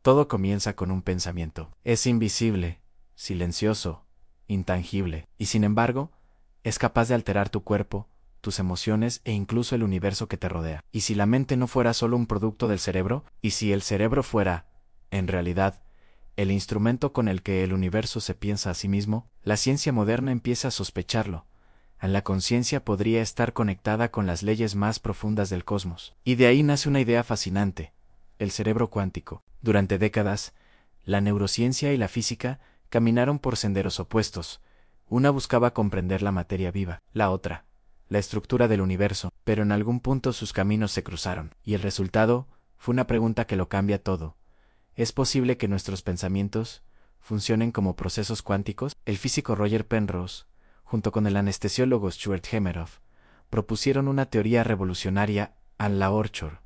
Todo comienza con un pensamiento. Es invisible, silencioso, intangible, y sin embargo, es capaz de alterar tu cuerpo, tus emociones e incluso el universo que te rodea. ¿Y si la mente no fuera solo un producto del cerebro? ¿Y si el cerebro fuera, en realidad, el instrumento con el que el universo se piensa a sí mismo? La ciencia moderna empieza a sospecharlo. La conciencia podría estar conectada con las leyes más profundas del cosmos. Y de ahí nace una idea fascinante: el cerebro cuántico. Durante décadas, la neurociencia y la física caminaron por senderos opuestos. Una buscaba comprender la materia viva, la otra, la estructura del universo, pero en algún punto sus caminos se cruzaron, y el resultado fue una pregunta que lo cambia todo. ¿Es posible que nuestros pensamientos funcionen como procesos cuánticos? El físico Roger Penrose, junto con el anestesiólogo Stuart Hameroff, propusieron una teoría revolucionaria, la Orchor,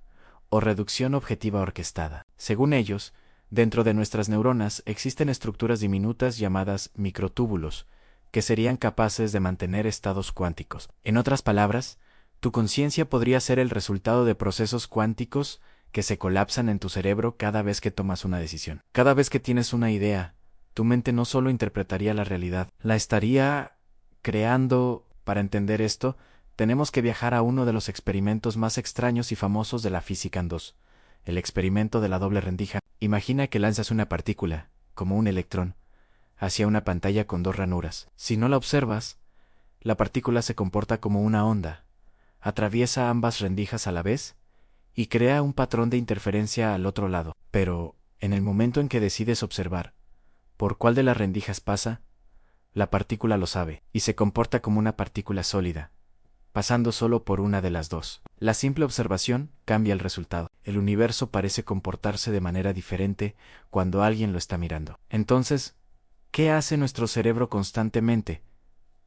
o reducción objetiva orquestada. Según ellos, dentro de nuestras neuronas existen estructuras diminutas llamadas microtúbulos, que serían capaces de mantener estados cuánticos. En otras palabras, tu conciencia podría ser el resultado de procesos cuánticos que se colapsan en tu cerebro cada vez que tomas una decisión. Cada vez que tienes una idea, tu mente no solo interpretaría la realidad, la estaría creando. Para entender esto, tenemos que viajar a uno de los experimentos más extraños y famosos de la física en dos, el experimento de la doble rendija. Imagina que lanzas una partícula, como un electrón, hacia una pantalla con dos ranuras. Si no la observas, la partícula se comporta como una onda, atraviesa ambas rendijas a la vez y crea un patrón de interferencia al otro lado. Pero, en el momento en que decides observar por cuál de las rendijas pasa, la partícula lo sabe y se comporta como una partícula sólida, pasando solo por una de las dos. La simple observación cambia el resultado. El universo parece comportarse de manera diferente cuando alguien lo está mirando. Entonces, ¿qué hace nuestro cerebro constantemente?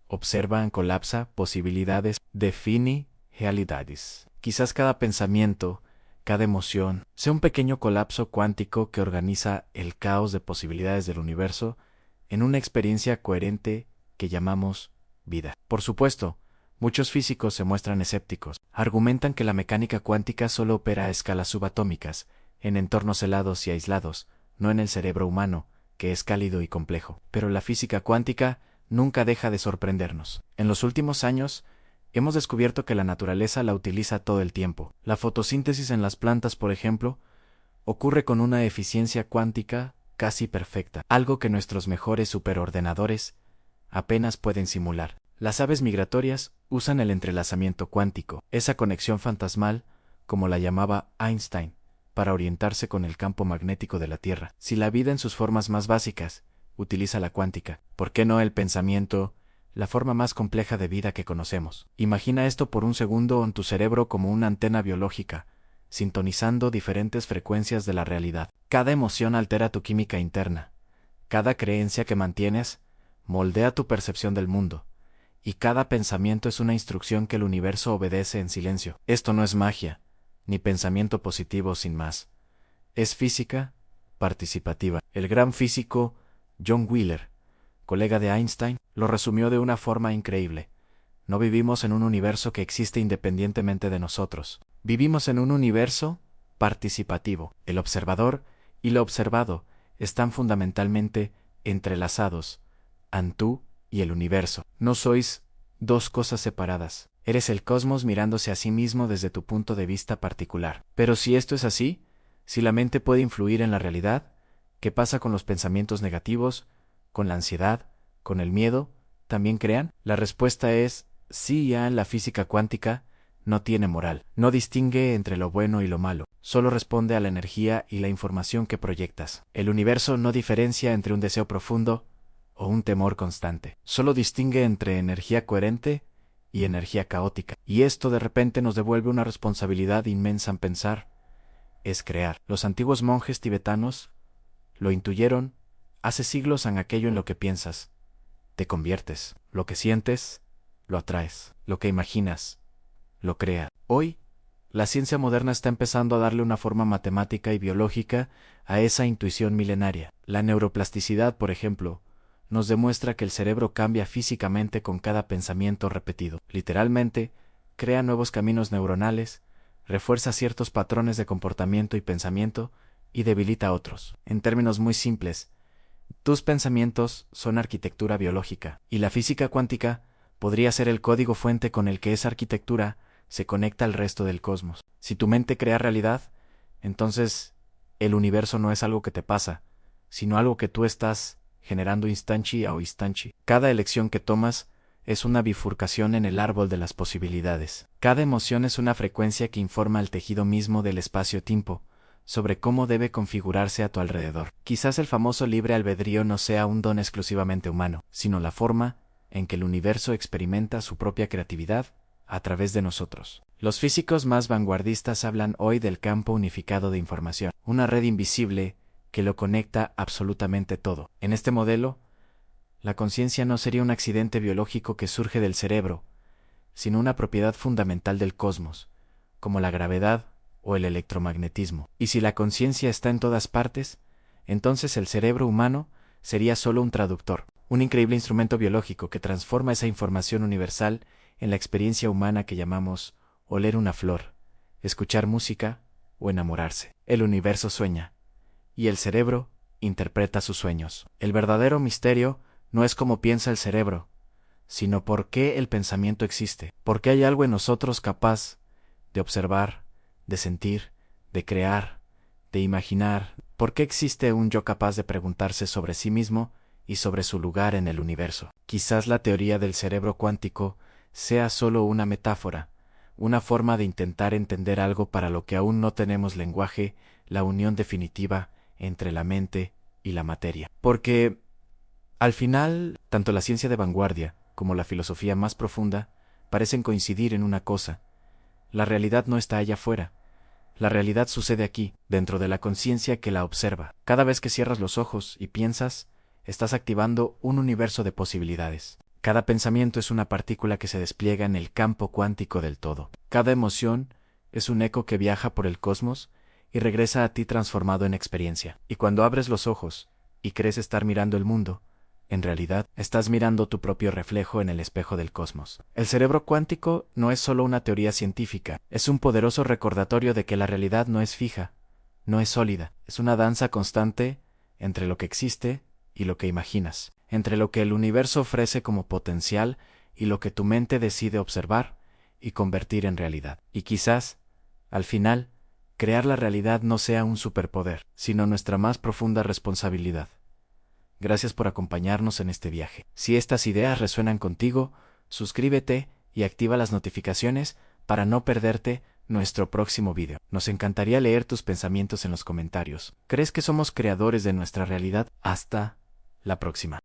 Observa, colapsa posibilidades, define realidades. Quizás cada pensamiento, cada emoción, sea un pequeño colapso cuántico que organiza el caos de posibilidades del universo en una experiencia coherente que llamamos vida. Por supuesto, muchos físicos se muestran escépticos. Argumentan que la mecánica cuántica solo opera a escalas subatómicas, en entornos helados y aislados, no en el cerebro humano, que es cálido y complejo. Pero la física cuántica nunca deja de sorprendernos. En los últimos años, hemos descubierto que la naturaleza la utiliza todo el tiempo. La fotosíntesis en las plantas, por ejemplo, ocurre con una eficiencia cuántica casi perfecta, algo que nuestros mejores superordenadores apenas pueden simular. Las aves migratorias usan el entrelazamiento cuántico, esa conexión fantasmal, como la llamaba Einstein, para orientarse con el campo magnético de la Tierra. Si la vida en sus formas más básicas utiliza la cuántica, ¿por qué no el pensamiento, la forma más compleja de vida que conocemos? Imagina esto por un segundo en tu cerebro como una antena biológica, sintonizando diferentes frecuencias de la realidad. Cada emoción altera tu química interna. Cada creencia que mantienes moldea tu percepción del mundo. Y cada pensamiento es una instrucción que el universo obedece en silencio. Esto no es magia, ni pensamiento positivo sin más. Es física participativa. El gran físico John Wheeler, colega de Einstein, lo resumió de una forma increíble. No vivimos en un universo que existe independientemente de nosotros. Vivimos en un universo participativo. El observador y lo observado están fundamentalmente entrelazados, tú y el universo. No sois dos cosas separadas. Eres el cosmos mirándose a sí mismo desde tu punto de vista particular. Pero si esto es así, si la mente puede influir en la realidad, ¿qué pasa con los pensamientos negativos, con la ansiedad, con el miedo? ¿También crean? La respuesta es sí. Ya la física cuántica no tiene moral, no distingue entre lo bueno y lo malo, solo responde a la energía y la información que proyectas. El universo no diferencia entre un deseo profundo o un temor constante, solo distingue entre energía coherente y energía caótica. Y esto de repente nos devuelve una responsabilidad inmensa en pensar, es crear. Los antiguos monjes tibetanos lo intuyeron hace siglos en aquello en lo que piensas. Te conviertes. Lo que sientes, lo atraes. Lo que imaginas, lo crea. Hoy, la ciencia moderna está empezando a darle una forma matemática y biológica a esa intuición milenaria. La neuroplasticidad, por ejemplo, nos demuestra que el cerebro cambia físicamente con cada pensamiento repetido. Literalmente, crea nuevos caminos neuronales, refuerza ciertos patrones de comportamiento y pensamiento y debilita a otros. En términos muy simples, tus pensamientos son arquitectura biológica, y la física cuántica podría ser el código fuente con el que esa arquitectura se conecta al resto del cosmos. Si tu mente crea realidad, entonces el universo no es algo que te pasa, sino algo que tú estás generando instanchi a instanchi. Cada elección que tomas es una bifurcación en el árbol de las posibilidades. Cada emoción es una frecuencia que informa al tejido mismo del espacio-tiempo sobre cómo debe configurarse a tu alrededor. Quizás el famoso libre albedrío no sea un don exclusivamente humano, sino la forma en que el universo experimenta su propia creatividad a través de nosotros. Los físicos más vanguardistas hablan hoy del campo unificado de información, una red invisible que lo conecta absolutamente todo. En este modelo, la conciencia no sería un accidente biológico que surge del cerebro, sino una propiedad fundamental del cosmos, como la gravedad o el electromagnetismo. Y si la conciencia está en todas partes, entonces el cerebro humano sería solo un traductor, un increíble instrumento biológico que transforma esa información universal en la experiencia humana que llamamos oler una flor, escuchar música o enamorarse. El universo sueña, y el cerebro interpreta sus sueños. El verdadero misterio no es cómo piensa el cerebro, sino por qué el pensamiento existe, por qué hay algo en nosotros capaz de observar, de sentir, de crear, de imaginar, por qué existe un yo capaz de preguntarse sobre sí mismo y sobre su lugar en el universo. Quizás la teoría del cerebro cuántico sea solo una metáfora, una forma de intentar entender algo para lo que aún no tenemos lenguaje, la unión definitiva entre la mente y la materia. Porque, al final, tanto la ciencia de vanguardia como la filosofía más profunda parecen coincidir en una cosa: la realidad no está allá afuera. La realidad sucede aquí, dentro de la conciencia que la observa. Cada vez que cierras los ojos y piensas, estás activando un universo de posibilidades. Cada pensamiento es una partícula que se despliega en el campo cuántico del todo. Cada emoción es un eco que viaja por el cosmos y regresa a ti transformado en experiencia. Y cuando abres los ojos y crees estar mirando el mundo, en realidad estás mirando tu propio reflejo en el espejo del cosmos. El cerebro cuántico no es solo una teoría científica, es un poderoso recordatorio de que la realidad no es fija, no es sólida. Es una danza constante entre lo que existe y lo que imaginas, entre lo que el universo ofrece como potencial y lo que tu mente decide observar y convertir en realidad. Y quizás, al final, crear la realidad no sea un superpoder, sino nuestra más profunda responsabilidad. Gracias por acompañarnos en este viaje. Si estas ideas resuenan contigo, suscríbete y activa las notificaciones para no perderte nuestro próximo video. Nos encantaría leer tus pensamientos en los comentarios. ¿Crees que somos creadores de nuestra realidad? Hasta la próxima.